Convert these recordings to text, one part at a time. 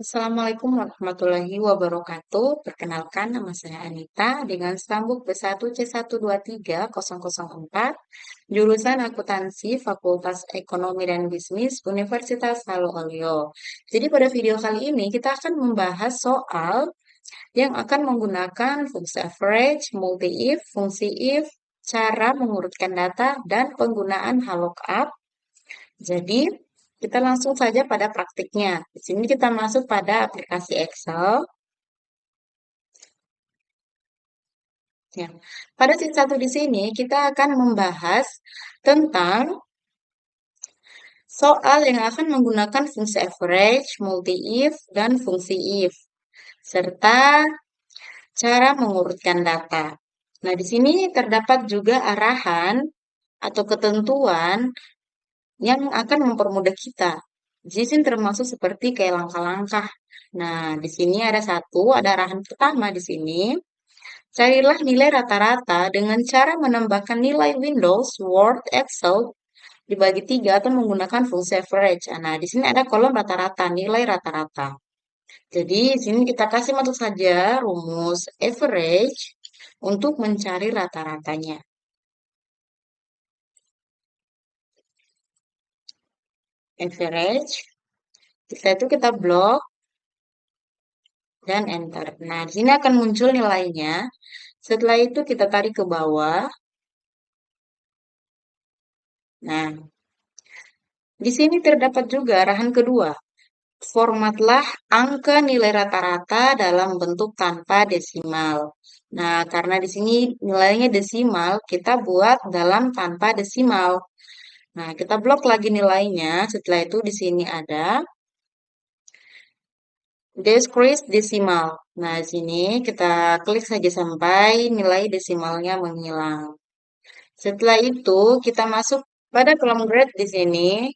Assalamualaikum warahmatullahi wabarakatuh. Perkenalkan, nama saya Anita dengan stambuk B1C1230004, jurusan Akuntansi Fakultas Ekonomi dan Bisnis Universitas Halo Olio. Jadi pada video kali ini kita akan membahas soal yang akan menggunakan fungsi average, multi-if, fungsi if, cara mengurutkan data, dan penggunaan lookup. Jadi, kita langsung saja pada praktiknya. Di sini kita masuk pada aplikasi Excel. Ya. Pada sheet 1 di sini kita akan membahas tentang soal yang akan menggunakan fungsi average, multi-if, dan fungsi if, serta cara mengurutkan data. Nah, di sini terdapat juga arahan atau ketentuan yang akan mempermudah kita. Di sini termasuk seperti kayak langkah-langkah. Nah, di sini ada arahan pertama di sini. Carilah nilai rata-rata dengan cara menambahkan nilai Windows, Word, Excel dibagi 3 atau menggunakan fungsi average. Nah, di sini ada kolom rata-rata, nilai rata-rata. Jadi, di sini kita kasih masuk saja rumus average untuk mencari rata-ratanya. Average. Setelah itu kita blok dan enter. Nah, di sini akan muncul nilainya. Setelah itu kita tarik ke bawah. Nah, di sini terdapat juga arahan kedua. Formatlah angka nilai rata-rata dalam bentuk tanpa desimal. Nah, karena di sini nilainya desimal, kita buat dalam tanpa desimal. Nah, kita blok lagi nilainya. Setelah itu di sini ada decrease desimal. Nah, di sini kita klik saja sampai nilai desimalnya menghilang. Setelah itu, kita masuk pada kolom grade di sini.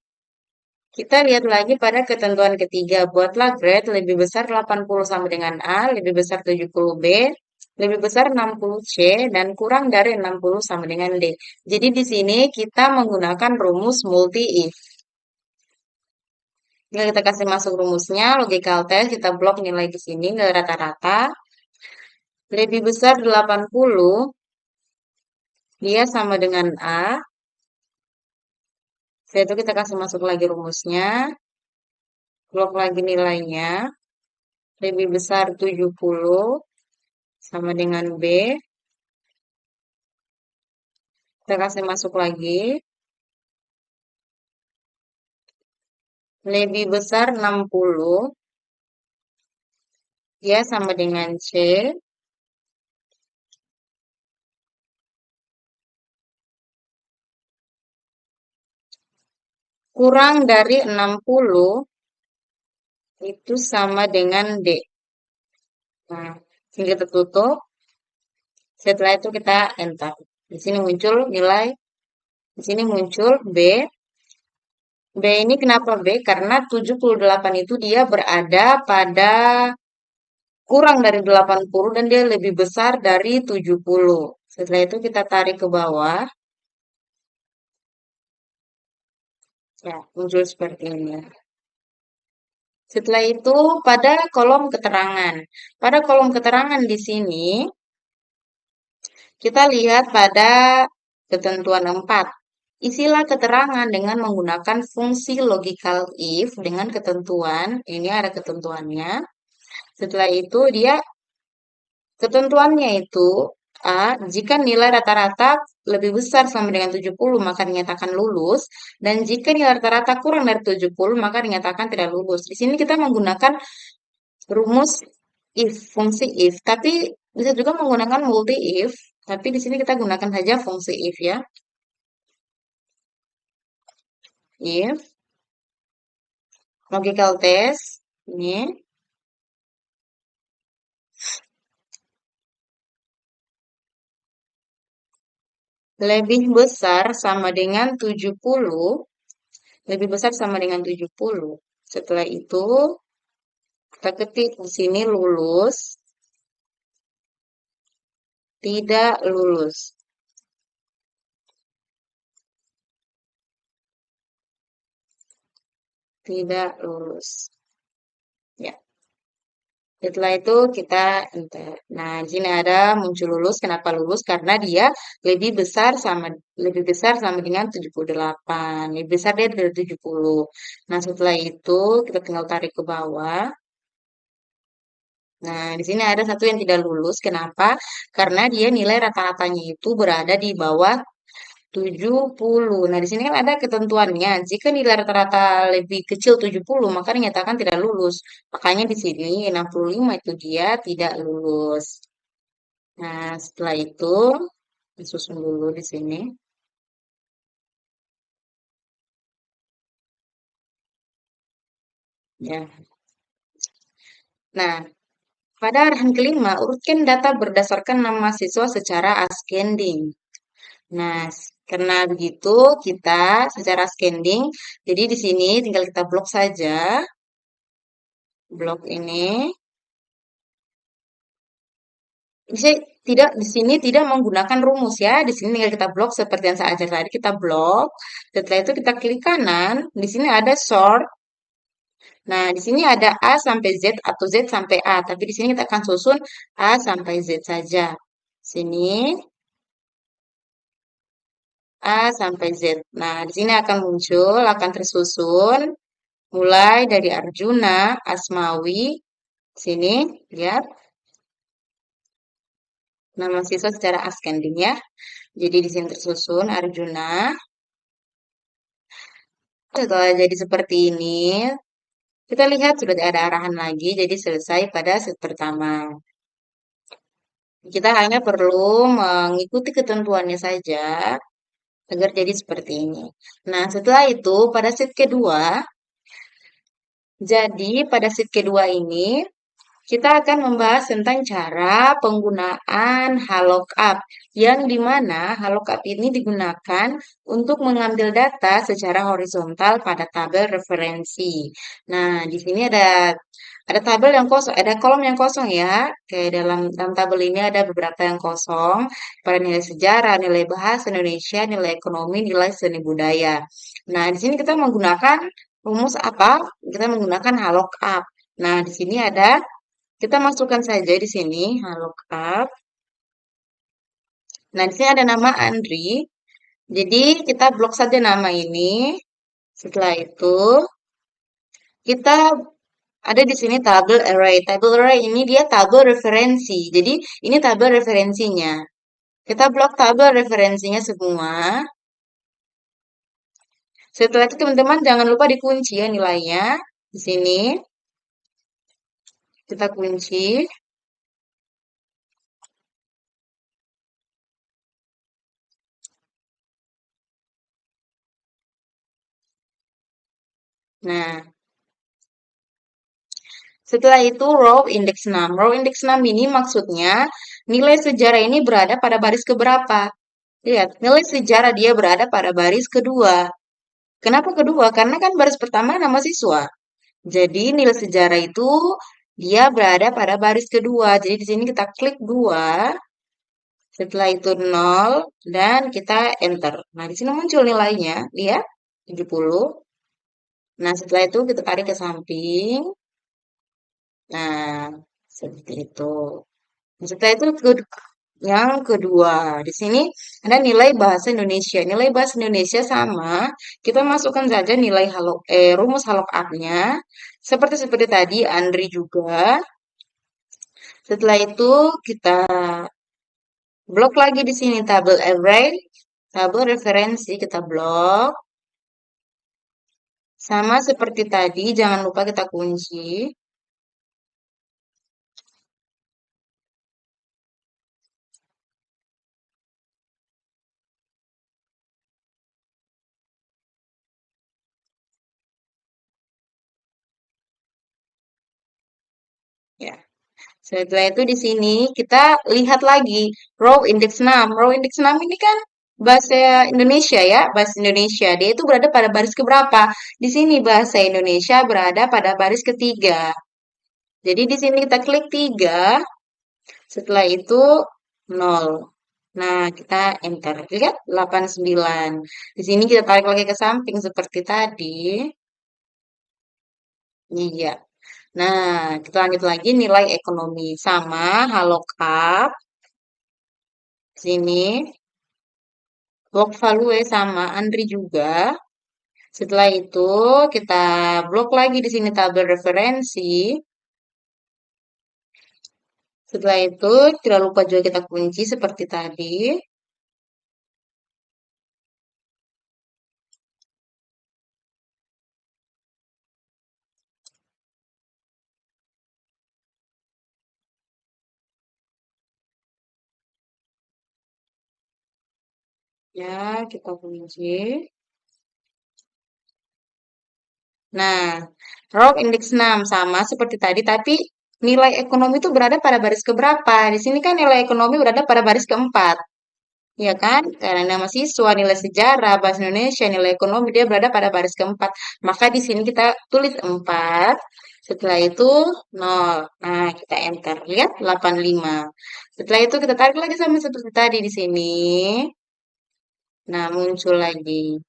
Kita lihat lagi pada ketentuan ketiga. Buatlah grade lebih besar 80 sama dengan A, lebih besar 70 B, lebih besar 60 C, dan kurang dari 60 sama dengan D. Jadi di sini kita menggunakan rumus multi-if. Tinggal kita kasih masuk rumusnya, logical test, kita blok nilai di sini, nilai rata-rata. Lebih besar 80, dia sama dengan A. Setelah itu kita kasih masuk lagi rumusnya, blok lagi nilainya. Lebih besar 70 sama dengan B. Kita kasih masuk lagi. Lebih besar 60. Ya, sama dengan C. Kurang dari 60 itu sama dengan D. Nah, ini kita tutup. Setelah itu kita enter. Di sini muncul nilai. Di sini muncul B. B ini kenapa B? Karena 78 itu dia berada pada kurang dari 80 dan dia lebih besar dari 70. Setelah itu kita tarik ke bawah. Ya, muncul seperti ini. Setelah itu pada kolom keterangan. Pada kolom keterangan di sini kita lihat pada ketentuan 4. Isilah keterangan dengan menggunakan fungsi logical if dengan ketentuan. Ini ada ketentuannya. Setelah itu dia ketentuannya itu A, jika nilai rata-rata lebih besar sama dengan 70 maka dinyatakan lulus, dan jika nilai rata-rata kurang dari 70 maka dinyatakan tidak lulus. Di sini kita menggunakan rumus if, fungsi if, tapi bisa juga menggunakan multi if, tapi di sini kita gunakan saja fungsi if ya. If, logical test, ini lebih besar sama dengan 70, lebih besar sama dengan 70. Setelah itu, kita ketik di sini lulus, tidak lulus. Tidak lulus. Ya. Setelah itu kita enter. Nah, di sini ada muncul lulus. Kenapa lulus? Karena dia lebih besar sama dengan 78. Lebih besar dia dari 70. Nah, setelah itu kita tinggal tarik ke bawah. Nah, di sini ada satu yang tidak lulus. Kenapa? Karena dia nilai rata-ratanya itu berada di bawah 70. Nah, di sini kan ada ketentuannya. Jika nilai rata-rata lebih kecil 70, maka dinyatakan tidak lulus. Makanya di sini 65 itu dia tidak lulus. Nah, setelah itu disusun dulu di sini. Ya. Nah, pada arahan kelima, urutkan data berdasarkan nama siswa secara ascending. Nah, karena begitu kita secara ascending, jadi di sini tinggal kita blok saja. Blok ini. Bisa tidak di sini tidak menggunakan rumus ya. Di sini tinggal kita blok seperti yang saya ajar tadi, kita blok. Setelah itu kita klik kanan, di sini ada sort. Nah, di sini ada A sampai Z atau Z sampai A, tapi di sini kita akan susun A sampai Z saja. Sini A sampai Z. Nah, di sini akan muncul, akan tersusun mulai dari Arjuna, Asmawi, sini lihat nama siswa secara ascending ya. Jadi di sini tersusun Arjuna. Setelah jadi seperti ini, kita lihat sudah ada arahan lagi, jadi selesai pada set pertama. Kita hanya perlu mengikuti ketentuannya saja agar jadi seperti ini. Nah, setelah itu pada set kedua, jadi pada set kedua ini kita akan membahas tentang cara penggunaan HLOOKUP, yang dimana HLOOKUP ini digunakan untuk mengambil data secara horizontal pada tabel referensi. Nah, di sini ada tabel yang kosong, ada kolom yang kosong ya. Kayak dalam tabel ini ada beberapa yang kosong, pada nilai sejarah, nilai bahasa Indonesia, nilai ekonomi, nilai seni budaya. Nah, di sini kita menggunakan rumus apa? Kita menggunakan HLOOKUP. Nah, di sini kita masukkan saja di sini HLOOKUP. Nah, di sini ada nama Andri. Jadi kita blok saja nama ini. Setelah itu kita ada di sini tabel array. Tabel array ini dia tabel referensi. Jadi ini tabel referensinya. Kita blok tabel referensinya semua. Setelah itu teman-teman jangan lupa dikunci ya nilainya. Di sini kita kunci. Nah, setelah itu row index 6. Row index 6 ini maksudnya nilai sejarah ini berada pada baris keberapa? Lihat, nilai sejarah dia berada pada baris kedua. Kenapa kedua? Karena kan baris pertama nama siswa. Jadi nilai sejarah itu dia berada pada baris kedua. Jadi di sini kita klik 2, setelah itu 0 dan kita enter. Nah, di sini muncul nilainya, lihat 70. Nah, setelah itu kita tarik ke samping. Nah, seperti itu. Setelah itu yang kedua, di sini ada nilai bahasa Indonesia. Nilai bahasa Indonesia sama, kita masukkan saja nilai rumus HLOOKUP-nya. Seperti tadi, Andri juga. Setelah itu kita blok lagi di sini tabel array, tabel referensi kita blok. Sama seperti tadi, jangan lupa kita kunci. Ya. Setelah itu di sini kita lihat lagi row index 6. Row index 6 ini kan bahasa Indonesia ya, bahasa Indonesia. Dia itu berada pada baris keberapa? Di sini bahasa Indonesia berada pada baris ketiga. Jadi di sini kita klik 3, setelah itu 0. Nah, kita enter. Lihat 89. Di sini kita tarik lagi ke samping seperti tadi. Iya. Nah, kita lanjut lagi nilai ekonomi. Sama, halokap. Sini, log value sama, Andri juga. Setelah itu, kita blok lagi di sini tabel referensi. Setelah itu, tidak lupa juga kita kunci seperti tadi. Ya, kita kunci. Nah, ROC indeks 6 sama seperti tadi, tapi nilai ekonomi itu berada pada baris keberapa? Di sini kan nilai ekonomi berada pada baris keempat. Ya kan? Karena nama siswa, nilai sejarah, bahasa Indonesia, nilai ekonomi, dia berada pada baris keempat. Maka di sini kita tulis 4. Setelah itu 0. Nah, kita enter. Lihat 85. Setelah itu kita tarik lagi sama seperti tadi di sini. Nah, muncul lagi.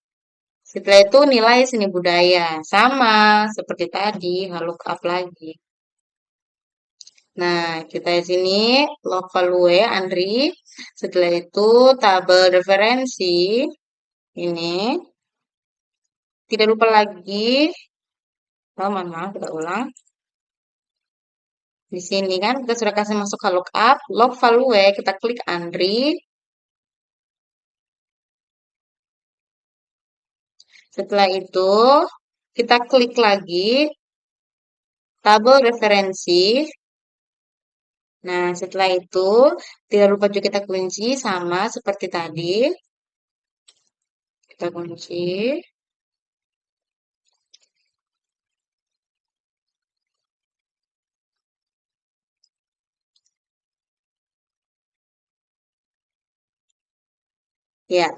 Setelah itu nilai seni budaya. Sama seperti tadi, look up lagi. Nah, kita di sini log value Andri. Setelah itu tabel referensi. Ini. Tidak lupa lagi. Oh, mohon maaf, kita ulang. Di sini kan kita sudah kasih masuk ke lookup, log value, kita klik Andri. Setelah itu, kita klik lagi tabel referensi. Nah, setelah itu, tidak lupa juga kita kunci sama seperti tadi. Kita kunci. Ya,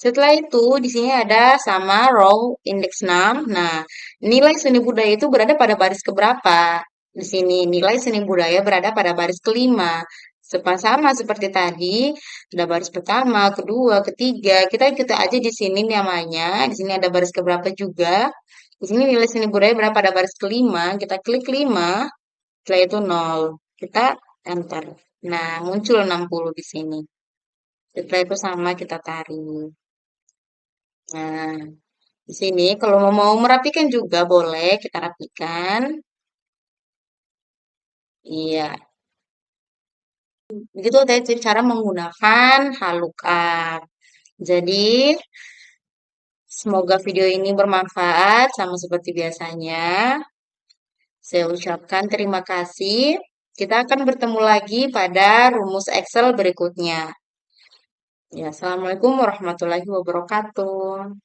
setelah itu, di sini ada sama row indeks 6. Nah, nilai seni budaya itu berada pada baris keberapa? Di sini nilai seni budaya berada pada baris kelima. Sama seperti tadi, ada baris pertama, kedua, ketiga. Kita ikuti aja di sini namanya. Di sini ada baris keberapa juga. Di sini nilai seni budaya berada pada baris kelima. Kita klik 5, setelah itu 0. Kita enter. Nah, muncul 60 di sini. Setelah itu sama kita tarik. Nah, di sini kalau mau merapikan juga boleh kita rapikan. Iya, begitu tadi cara menggunakan HLOOKUP. Jadi, semoga video ini bermanfaat sama seperti biasanya. Saya ucapkan terima kasih. Kita akan bertemu lagi pada rumus Excel berikutnya. Ya, Assalamualaikum warahmatullahi wabarakatuh.